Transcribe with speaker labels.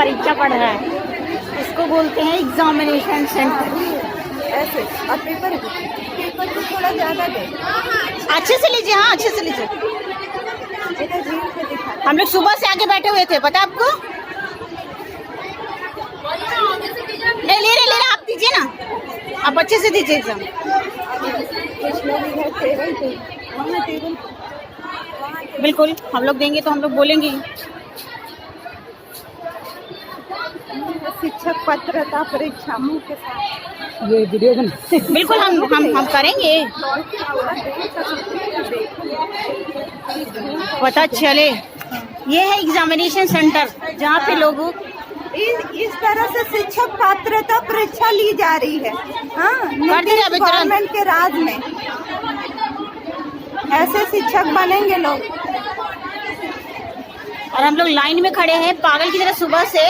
Speaker 1: परीक्षा पढ़ रहा है, इसको बोलते हैं एग्जामिनेशन सेंटर।
Speaker 2: ऐसे और पेपर को थोड़ा ज़्यादा दे।
Speaker 1: अच्छे से लीजिए, हाँ अच्छे से लीजिए।
Speaker 2: इधर रील पे दिखा।
Speaker 1: हम लोग सुबह से आगे बैठे हुए थे, पता है आपको? नहीं ले रहे आप दीजिए ना, आप अच्छे से दीजिए एग्जाम।
Speaker 2: कुछ लोग इधर टेबल पे, वहाँ टेबल,
Speaker 1: बिल्कुल, हम लोग देंगे तो हम लोग बोलेंगे।
Speaker 2: शिक्षक पात्रता परीक्षा मुँह के साथ
Speaker 3: ये वीडियो बना।
Speaker 1: बिल्कुल हम करेंगे, पता चले। ये है एग्जामिनेशन सेंटर जहाँ पे लोग
Speaker 2: इस तरह से शिक्षक पात्रता परीक्षा ली जा रही है। हाँ, गवर्नमेंट के राज में ऐसे शिक्षक बनेंगे लोग।
Speaker 1: और हम लोग लाइन में खड़े हैं पागल की तरह सुबह से।